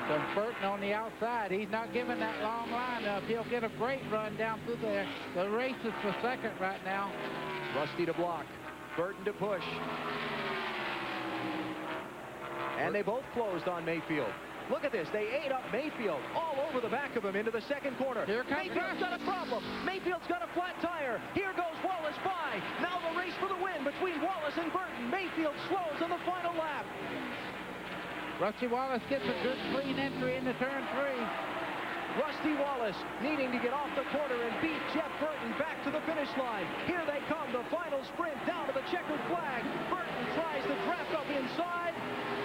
Because Burton on the outside, he's not giving that long line up. He'll get a great run down through there. The race is for second right now. Rusty to block. Burton to push. And they both closed on Mayfield. Look at this. They ate up Mayfield all over the back of him into the second corner. Here comes Mayfield's got a problem. Mayfield's got a flat tire. Here goes Wallace by. Now the race for the win between Wallace and Burton. Mayfield slows on the final lap. Rusty Wallace gets a good clean entry into turn 3. Rusty Wallace needing to get off the corner and beat Jeff Burton back to the finish line. Here they come, the final sprint down to the checkered flag. Burton tries to draft up inside.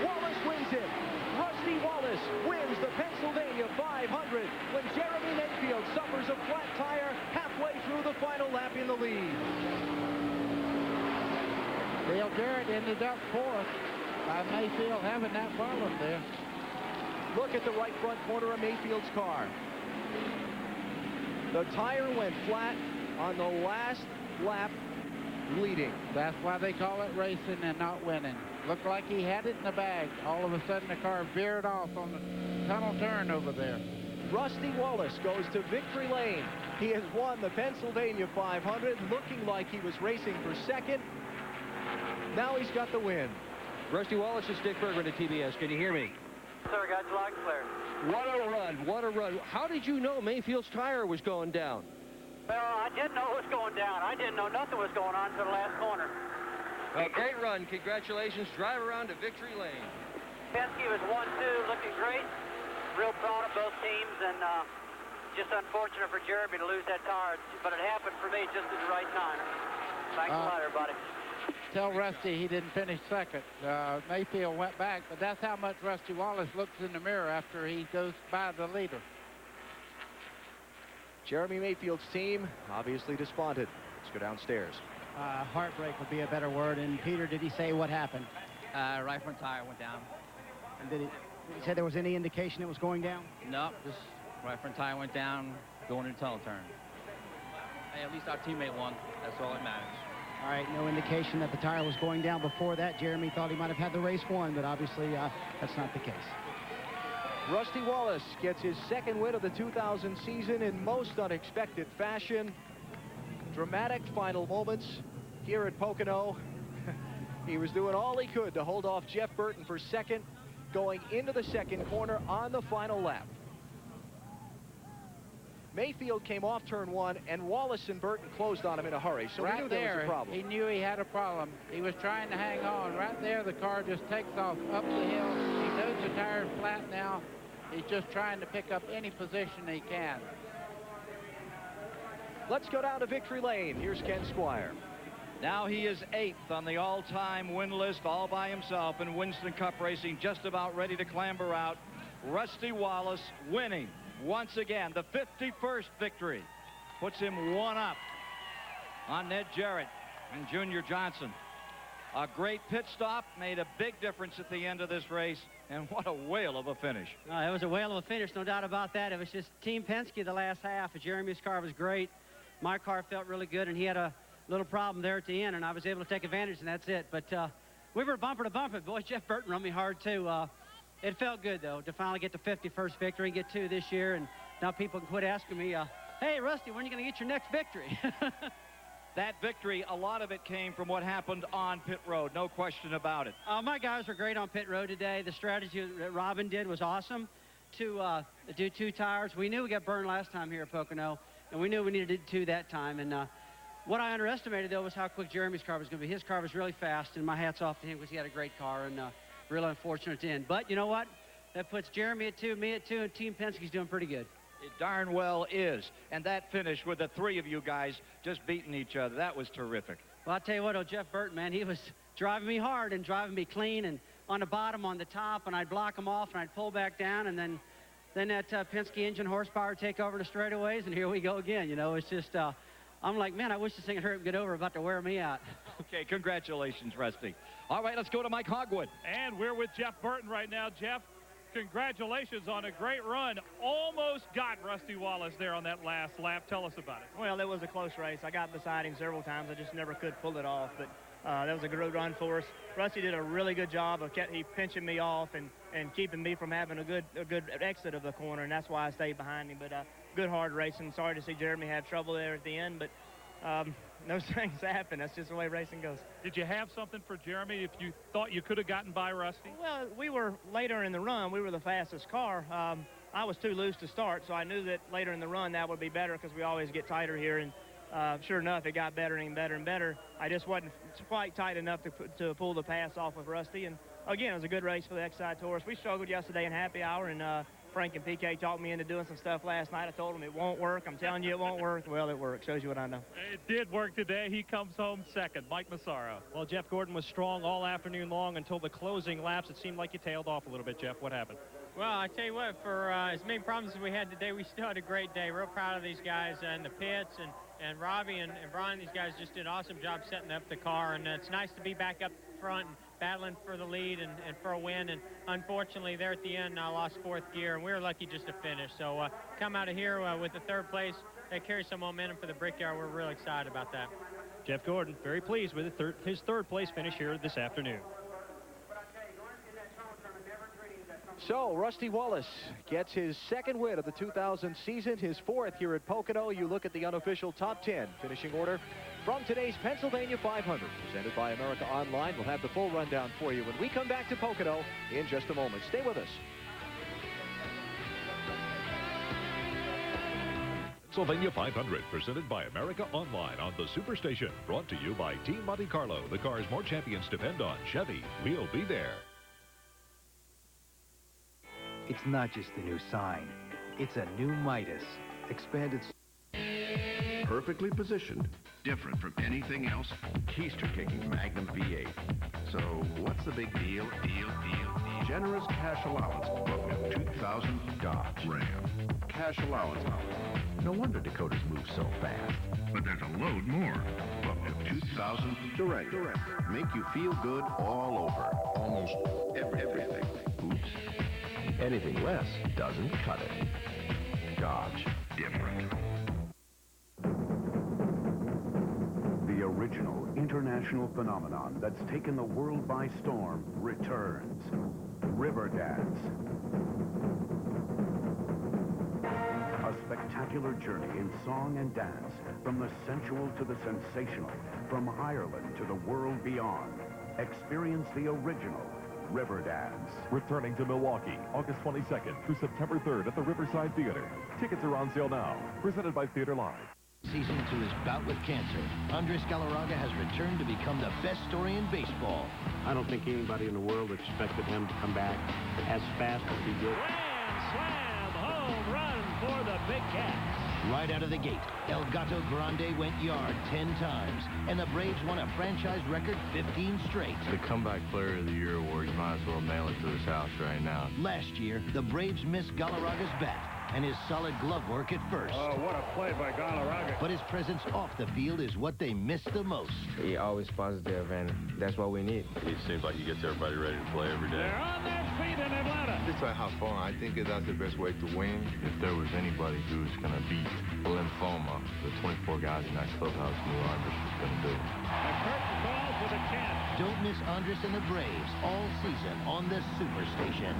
Wallace wins it. Rusty Wallace wins the Pennsylvania 500 when Jeremy Mayfield suffers a flat tire halfway through the final lap in the lead. Dale Jarrett ended up 4th by Mayfield having that problem there. Look at the right front corner of Mayfield's car. The tire went flat on the last lap leading. That's why they call it racing and not winning. Looked like he had it in the bag. All of a sudden the car veered off on the tunnel turn over there. Rusty Wallace goes to victory lane. He has won the Pennsylvania 500, looking like he was racing for second. Now he's got the win. Rusty Wallace is Dick Bergman at TBS. Can you hear me? Sir, got you loud and clear. What a run. What a run. How did you know Mayfield's tire was going down? Well, I didn't know it was going down. I didn't know nothing was going on until the last corner. Well, great run. Congratulations. Drive around to victory lane. Penske was 1-2, looking great. Real proud of both teams, and just unfortunate for Jeremy to lose that tire. But it happened for me just at the right time. Thanks a lot, everybody. Tell Rusty he didn't finish second. Mayfield went back, but that's how much Rusty Wallace looks in the mirror after he goes by the leader. Jeremy Mayfield's team obviously despondent. Let's go downstairs. Heartbreak would be a better word. And Peter, did he say what happened? Right front tire went down. And did he say there was any indication it was going down? No, just right front tire went down, going into tunnel turn. Hey, at least our teammate won. That's all that matters. All right, no indication that the tire was going down before that. Jeremy thought he might have had the race won, but obviously that's not the case. Rusty Wallace gets his second win of the 2000 season in most unexpected fashion. Dramatic final moments here at Pocono. He was doing all he could to hold off Jeff Burton for second, going into the second corner on the final lap. Mayfield came off turn 1, and Wallace and Burton closed on him in a hurry, so right he knew there, there was a problem. He knew he had a problem. He was trying to hang on. Right there, the car just takes off up the hill. He knows the tire's flat now. He's just trying to pick up any position he can. Let's go down to victory lane. Here's Ken Squire. Now he is 8th on the all-time win list, all by himself in Winston Cup racing, just about ready to clamber out. Rusty Wallace winning once again, the 51st victory. Puts him 1 up on Ned Jarrett and Junior Johnson. A great pit stop made a big difference at the end of this race, and what a whale of a finish. It was a whale of a finish, no doubt about that. It was just Team Penske the last half. Jeremy's car was great. My car felt really good, and he had a little problem there at the end, and I was able to take advantage, and that's it. But we were bumper to bumper. Boy, Jeff Burton run me hard, too. It felt good, though, to finally get the 51st victory and get 2 this year, and now people can quit asking me, hey, Rusty, when are you going to get your next victory? That victory, a lot of it came from what happened on pit road, no question about it. My guys were great on pit road today. The strategy that Robin did was awesome to do 2 tires. We knew we got burned last time here at Pocono, and we knew we needed to do 2 that time. And what I underestimated, though, was how quick Jeremy's car was going to be. His car was really fast, and my hat's off to him because he had a great car, and really unfortunate to end. But you know what? That puts Jeremy at 2, me at 2, and Team Penske's doing pretty good. It darn well is. And that finish with the 3 of you guys just beating each other, that was terrific. Well, I'll tell you what, Jeff Burton, man, he was driving me hard and driving me clean, and on the bottom, on the top, and I'd block him off, and I'd pull back down, and then that Penske engine horsepower take over the straightaways, and here we go again. You know, it's just, I'm like, man, I wish this thing would hurry up and get over, about to wear me out. Okay, congratulations, Rusty. All right, let's go to Mike Hogwood. And we're with Jeff Burton right now. Jeff, congratulations on a great run. Almost got Rusty Wallace there on that last lap. Tell us about it. Well, it was a close race. I got beside him several times. I just never could pull it off. But That was a good run for us. Rusty did a really good job of pinching me off and keeping me from having a good exit of the corner, and that's why I stayed behind him. But good hard racing. Sorry to see Jeremy have trouble there at the end, but those things happen. That's just the way racing goes. Did you have something for Jeremy if you thought you could have gotten by Rusty? Well, we were later in the run. We were the fastest car. I was too loose to start, so I knew that later in the run that would be better because we always get tighter here. And sure enough, it got better and better and better. I just wasn't quite tight enough to pull the pass off with Rusty. And again, it was a good race for the Exide Taurus. We struggled yesterday in happy hour, and Frank and PK talked me into doing some stuff last night. I told them it won't work. I'm telling you it won't work. Well, it worked. Shows you what I know. It did work today. He comes home second. Mike Massaro. Well, Jeff Gordon was strong all afternoon long until the closing laps. It seemed like you tailed off a little bit, Jeff. What happened? Well, I tell you what, for as many problems as we had today, we still had a great day. Real proud of these guys and the pits and Robbie and Brian. These guys just did an awesome job setting up the car, and it's nice to be back up front and battling for the lead and for a win. And unfortunately, there at the end, I lost fourth gear, and we were lucky just to finish. So come out of here with the third place. That carries some momentum for the Brickyard. We're really excited about that. Jeff Gordon, very pleased with his third place finish here this afternoon. So, Rusty Wallace gets his second win of the 2000 season, his fourth here at Pocono. You look at the unofficial top 10 finishing order from today's Pennsylvania 500, presented by America Online. We'll have the full rundown for you when we come back to Pocono in just a moment. Stay with us. Pennsylvania 500, presented by America Online on the Superstation. Brought to you by Team Monte Carlo. The cars more champions depend on. Chevy, we'll be there. It's not just a new sign. It's a new Midas. Expanded. Perfectly positioned, different from anything else. Keister-kicking Magnum V8. So what's the big deal? Generous cash allowance from a 2000 Dodge Ram. Cash allowance. No wonder Dakotas move so fast. But there's a load more. From a 2000 Direct. Make you feel good all over. Almost everything. Oops. Anything less doesn't cut it. Dodge. Different. The original international phenomenon that's taken the world by storm returns. River Dance. A spectacular journey in song and dance, from the sensual to the sensational, from Ireland to the world beyond. Experience the original River Dance. Returning to Milwaukee, August 22nd through September 3rd at the Riverside Theater. Tickets are on sale now. Presented by Theater Live. Season to his bout with cancer, Andres Galarraga has returned to become the best story in baseball. I don't think anybody in the world expected him to come back as fast as he did. Slam, home run for the Big Cats. Right out of the gate, El Gato Grande went yard 10 times, and the Braves won a franchise record 15 straight. The Comeback Player of the Year award, you might as well mail it to his house right now. Last year, the Braves missed Galarraga's bat and his solid glove work at first. Oh, what a play by Galarraga. But his presence off the field is what they miss the most. He always positive, and that's what we need. He seems like he gets everybody ready to play every day. They're on their feet in Atlanta. It's like how fun. I think that's the best way to win. If there was anybody who's going to beat lymphoma, the 24 guys in that clubhouse knew Andres was going to do. The curtain falls with a chant. Don't miss Andres and the Braves all season on the Superstation.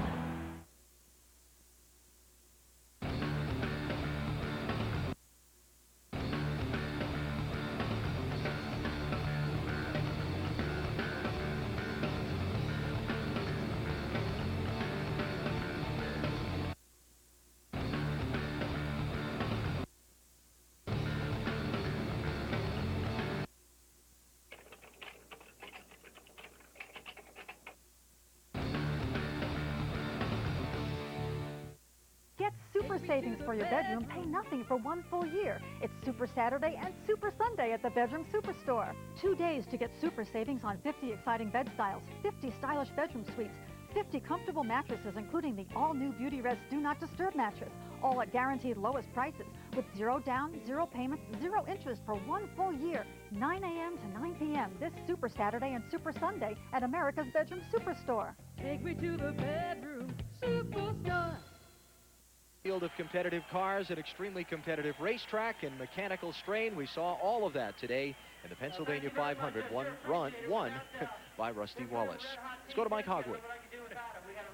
Get super savings for your bedroom. Pay nothing for one full year. It's Super Saturday and Super Sunday at the Bedroom Superstore. 2 days to get super savings on 50 exciting bed styles, 50 stylish bedroom suites, 50 comfortable mattresses, including the all-new Beauty Rest Do Not Disturb mattress, all at guaranteed lowest prices, with 0 down, 0 payments, 0 interest for one full year, 9 a.m. to 9 p.m. this Super Saturday and Super Sunday at America's Bedroom Superstore. Take me to the Bedroom Superstore. Field of competitive cars, an extremely competitive racetrack, and mechanical strain. We saw all of that today in the Pennsylvania 500, won by Rusty Wallace. Let's go to Mike Hogwood.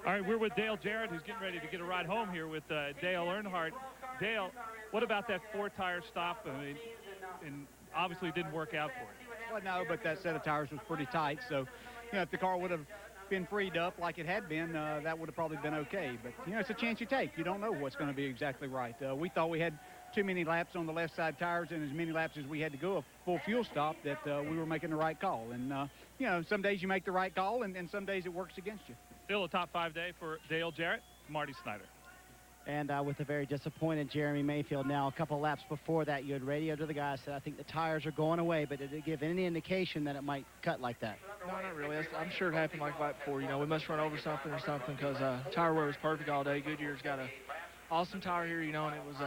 All right, we're with Dale Jarrett, who's getting ready to get a ride home here with Dale Earnhardt. Dale, what about that four-tire stop? I mean, and obviously it didn't work out for you. Well, no, but that set of tires was pretty tight, so, you know, if the car would have been freed up like it had been, that would have probably been okay. But, you know, it's a chance you take. You don't know what's going to be exactly right. We thought we had too many laps on the left side tires and as many laps as we had to go, a full fuel stop, that we were making the right call. And, you know, some days you make the right call, and some days it works against you. Still a top 5 day for Dale Jarrett, Marty Snyder. And with a very disappointed Jeremy Mayfield. Now, a couple laps before that, you had radioed to the guy, said, I think the tires are going away, but did it give any indication that it might cut like that? No, not really. I'm sure it happened like right before. You know, we must run over something or something, because tire wear was perfect all day. Goodyear's got an awesome tire here, you know, and it was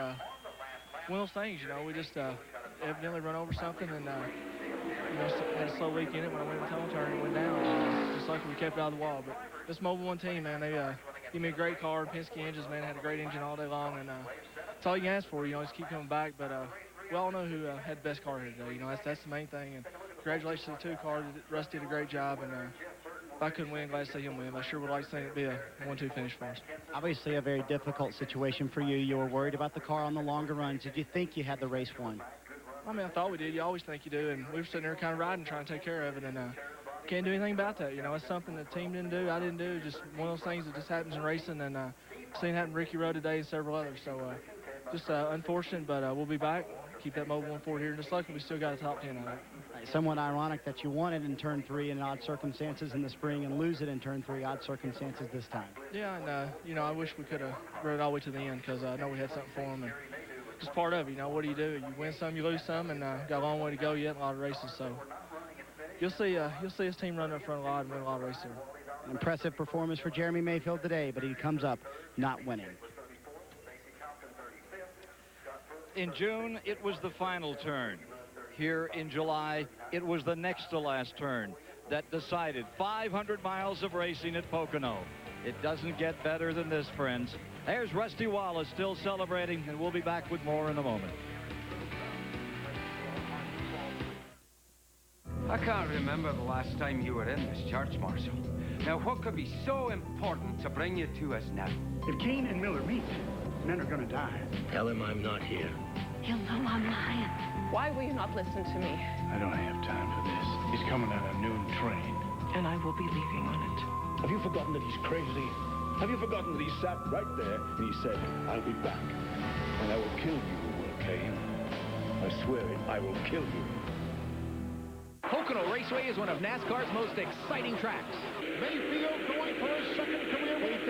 one of those things, you know. We just evidently run over something, and, you know, had a slow leak in it when I went to the tunnel turn. It went down. Just lucky we kept it out of the wall. But this Mobil 1 team, man, they give me a great car. Penske engines, man, had a great engine all day long, and that's all you can ask for. You know, just keep coming back. But we all know who had the best car here today. You know, that's the main thing. And congratulations to the two cars. Rusty did a great job, and if I couldn't win, glad to see him win. I sure would like to see it be a 1-2 finish for us. Obviously a very difficult situation for you. You were worried about the car on the longer runs. Did you think you had the race won? I mean, I thought we did. You always think you do, and we were sitting there kind of riding, trying to take care of it, and can't do anything about that. You know, it's something the team didn't do, I didn't do. Just one of those things that just happens in racing, and seen it happen Ricky Rowe today and several others. So just unfortunate, but we'll be back. Keep that Mobil 1 forward here. Just lucky we still got a top 10 on it. Somewhat ironic that you won it in turn 3 in odd circumstances in the spring and lose it in turn 3 odd circumstances this time. Yeah, and you know, I wish we could have rode it all the way to the end, because I know we had something for them. And just part of it, you know, what do? You win some, you lose some, and got a long way to go yet in a lot of races. So you'll see his team run up front a lot and win a lot of races. An impressive performance for Jeremy Mayfield today, but he comes up not winning. In June, it was the final turn. Here in July, it was the next to last turn that decided 500 miles of racing at Pocono. It doesn't get better than this, friends. There's Rusty Wallace still celebrating, and we'll be back with more in a moment. I can't remember the last time you were in this church, Marshal. Now, what could be so important to bring you to us now? If Kane and Miller meet, men are gonna die. Tell him I'm not here. He'll know I'm lying. Why will you not listen to me? I don't have time for this. He's coming on a noon train. And I will be leaving on it. Have you forgotten that he's crazy? Have you forgotten that he sat right there and he said, I'll be back, and I will kill you, Kane. I swear it, I will kill you. Pocono Raceway is one of NASCAR's most exciting tracks. Mayfield going for his second career win.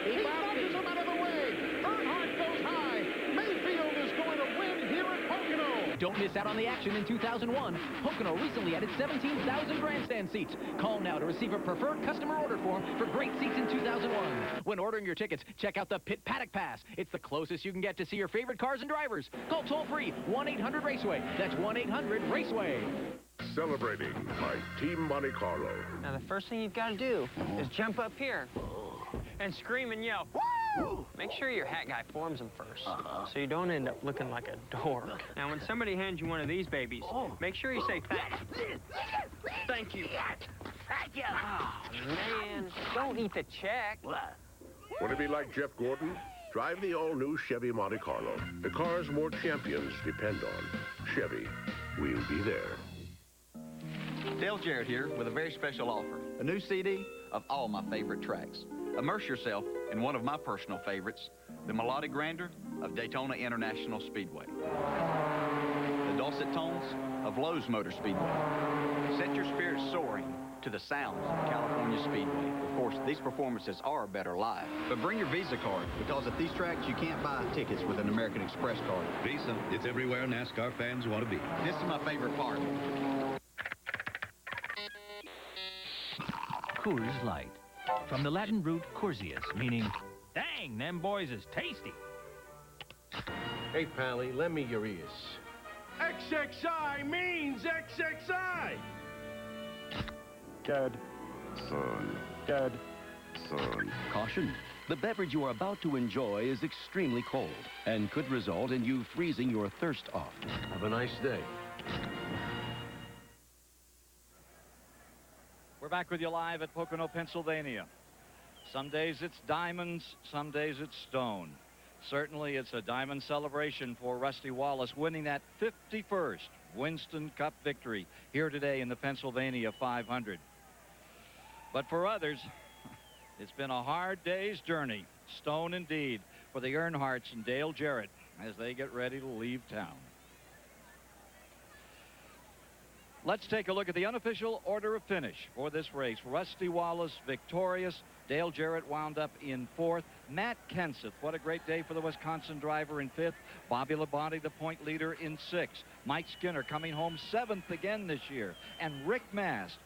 He nudges him out of the way. Earnhardt goes high. Mayfield is going to win here at Pocono. Don't miss out on the action in 2001. Pocono recently added 17,000 grandstand seats. Call now to receive a preferred customer order form for great seats in 2001. When ordering your tickets, check out the Pit Paddock Pass. It's the closest you can get to see your favorite cars and drivers. Call toll-free 1-800-RACEWAY. That's 1-800-RACEWAY. Celebrating by Team Monte Carlo. Now, the first thing you've got to do is jump up here and scream and yell, woo! Make sure your hat guy forms them first, so you don't end up looking like a dork. Now, when somebody hands you one of these babies, make sure you say thanks. Thank you. Oh, man, don't eat the check. Want to be like Jeff Gordon? Drive the all-new Chevy Monte Carlo. The cars more champions depend on. Chevy, we'll be there. Dale Jarrett here with a very special offer. A new CD of all my favorite tracks. Immerse yourself in one of my personal favorites, the melodic grandeur of Daytona International Speedway. The dulcet tones of Lowe's Motor Speedway. Set your spirits soaring to the sounds of California Speedway. Of course, these performances are better live. But bring your Visa card, because at these tracks you can't buy tickets with an American Express card. Visa, it's everywhere NASCAR fans want to be. This is my favorite part. Coors Light. From the Latin root cursius, meaning, dang, them boys is tasty. Hey, Pally, lend me your ears. XXI means XXI. Good. Son. Good. Son. Caution. The beverage you are about to enjoy is extremely cold and could result in you freezing your thirst off. Have a nice day. We're back with you live at Pocono, Pennsylvania. Some days it's diamonds, some days it's stone. Certainly it's a diamond celebration for Rusty Wallace, winning that 51st Winston Cup victory here today in the Pennsylvania 500. But for others, it's been a hard day's journey, stone indeed, for the Earnhardts and Dale Jarrett as they get ready to leave town. Let's take a look at the unofficial order of finish for this race. Rusty Wallace victorious. Dale Jarrett wound up in 4th. Matt Kenseth, what a great day for the Wisconsin driver, in 5th. Bobby Labonte, the point leader, in 6th. Mike Skinner coming home 7th again this year. And Rick Mast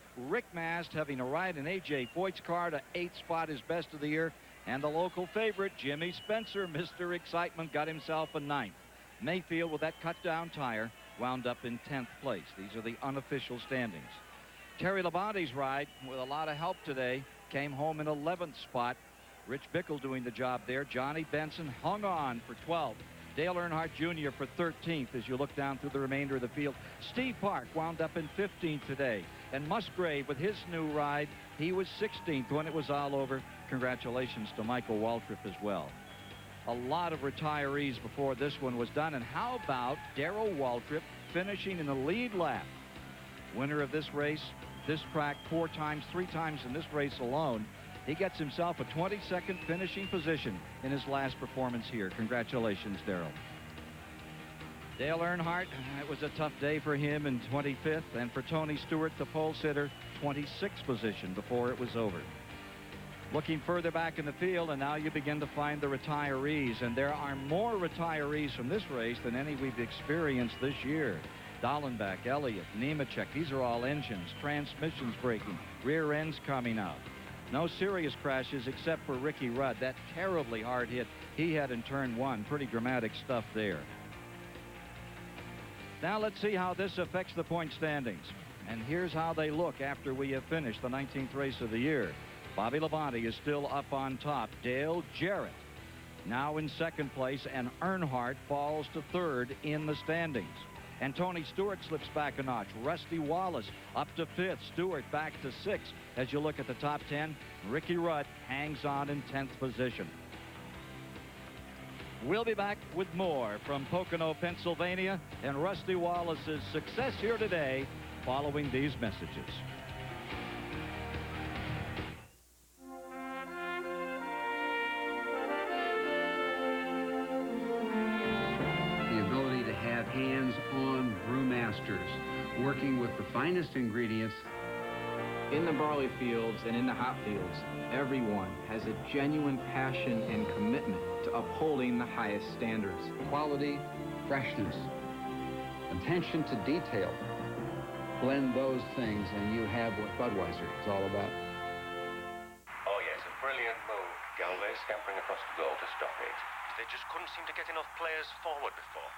having a ride in A.J. Foyt's car to 8th spot, his best of the year. And the local favorite, Jimmy Spencer, Mr. Excitement, got himself a 9th. Mayfield, with that cut-down tire, wound up in 10th place. These are the unofficial standings. Terry Labonte's ride, with a lot of help today, came home in 11th spot. Rich Bickle doing the job there. Johnny Benson hung on for 12th. Dale Earnhardt Jr. for 13th as you look down through the remainder of the field. Steve Park wound up in 15th today. And Musgrave, with his new ride, he was 16th when it was all over. Congratulations to Michael Waltrip as well. A lot of retirees before this one was done. And how about Darrell Waltrip finishing in the lead lap? Winner of this race, this track 4 times, 3 times in this race alone. He gets himself a 22nd finishing position in his last performance here. Congratulations, Darrell. Dale Earnhardt, it was a tough day for him in 25th. And for Tony Stewart, the pole sitter, 26th position before it was over. Looking further back in the field, and now you begin to find the retirees. And there are more retirees from this race than any we've experienced this year. Dallenbach, Elliott, Nemechek, these are all engines, transmissions breaking, rear ends coming out. No serious crashes except for Ricky Rudd, that terribly hard hit he had in turn 1. Pretty dramatic stuff there. Now let's see how this affects the point standings. And here's how they look after we have finished the 19th race of the year. Bobby Labonte is still up on top. Dale Jarrett now in 2nd place, and Earnhardt falls to 3rd in the standings. And Tony Stewart slips back a notch. Rusty Wallace up to 5th. Stewart back to 6th. As you look at the top 10, Ricky Rudd hangs on in 10th position. We'll be back with more from Pocono, Pennsylvania, and Rusty Wallace's success here today following these messages. Hands-on brewmasters working with the finest ingredients. In the barley fields and in the hop fields, everyone has a genuine passion and commitment to upholding the highest standards. Quality, freshness, attention to detail. Blend those things and you have what Budweiser is all about. Oh yes, a brilliant move. Galway scampering across the goal to stop it. They just couldn't seem to get enough players forward before.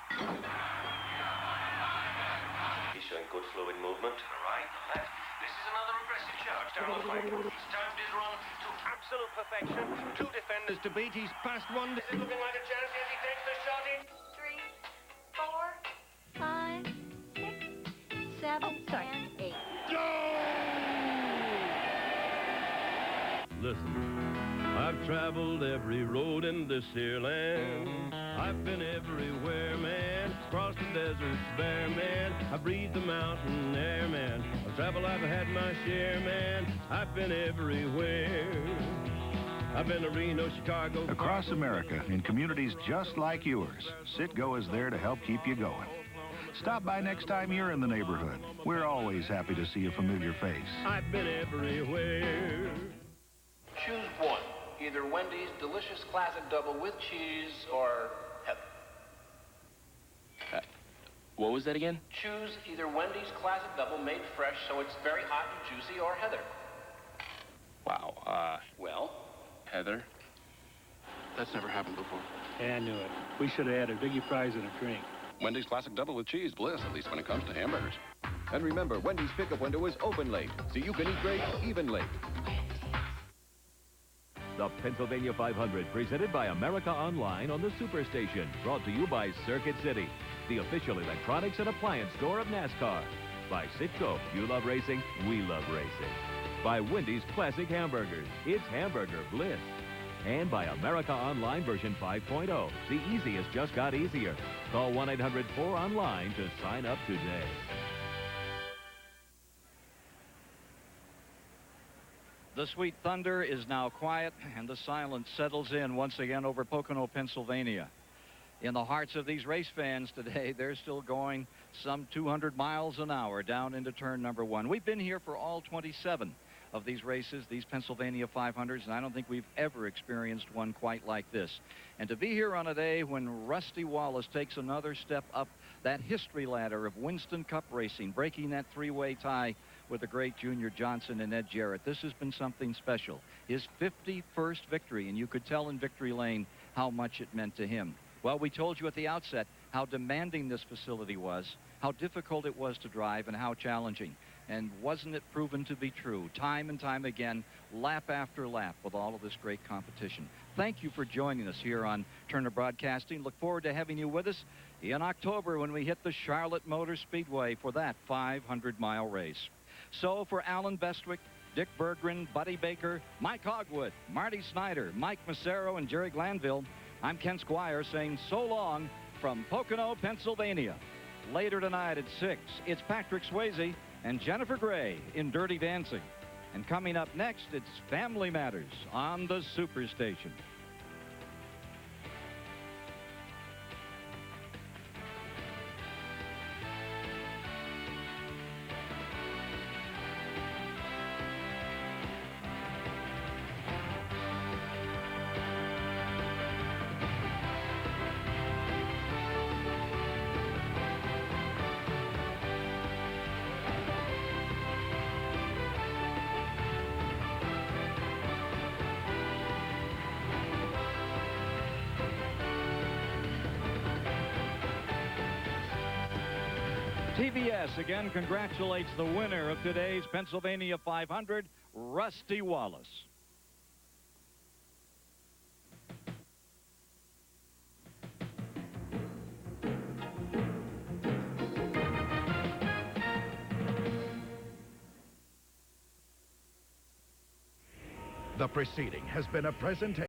He's showing good fluid movement. To the right, the left. This is another aggressive charge down the flank. He's timed his run to absolute perfection. 2 defenders to beat. He's passed one. Is it looking like a chance? Yes, he takes the shot in. 3, 4, 5, 6, 7, and 8. Listen. I've traveled every road in this here land. I've been everywhere, man. Crossed the deserts bare, man. I breathed the mountain air, man. Of travel I've had my share, man. I've been everywhere. I've been to Reno, Chicago. Across America, in communities just like yours, Citgo is there to help keep you going. Stop by next time you're in the neighborhood. We're always happy to see a familiar face. I've been everywhere. Choose one. Either Wendy's Delicious Classic Double with cheese or Heather. What was that again? Choose either Wendy's Classic Double made fresh so it's very hot and juicy or Heather. Wow, Well? Heather? That's never happened before. Yeah, I knew it. We should have added Biggie fries and a drink. Wendy's Classic Double with Cheese, bliss, at least when it comes to hamburgers. And remember, Wendy's pickup window is open late, so you can eat great even late. the Pennsylvania 500, presented by America Online on the Superstation. Brought to you by Circuit City, the official electronics and appliance store of NASCAR. By Citgo, you love racing, we love racing. By Wendy's Classic Hamburgers, it's hamburger bliss. And by America Online version 5.0, the easiest just got easier. Call 1-800-4ONLINE to sign up today. The sweet thunder is now quiet, and the silence settles in once again over Pocono, Pennsylvania. In the hearts of these race fans today, they're still going some 200 miles an hour down into turn number 1. We've been here for all 27 of these races, these Pennsylvania 500s, and I don't think we've ever experienced one quite like this. And to be here on a day when Rusty Wallace takes another step up that history ladder of Winston Cup racing, breaking that three-way tie with the great Junior Johnson and Ed Jarrett, this has been something special. His 51st victory, and you could tell in Victory Lane how much it meant to him. Well, we told you at the outset how demanding this facility was, how difficult it was to drive, and how challenging. And wasn't it proven to be true, time and time again, lap after lap, with all of this great competition. Thank you for joining us here on Turner Broadcasting. Look forward to having you with us in October when we hit the Charlotte Motor Speedway for that 500-mile race. So for Alan Bestwick, Dick Berggren, Buddy Baker, Mike Hogwood, Marty Snyder, Mike Massaro, and Jerry Glanville, I'm Ken Squire saying so long from Pocono, Pennsylvania. Later tonight at 6, it's Patrick Swayze and Jennifer Gray in Dirty Dancing. And coming up next, it's Family Matters on the Superstation. TBS again congratulates the winner of today's Pennsylvania 500, Rusty Wallace. The preceding has been a presentation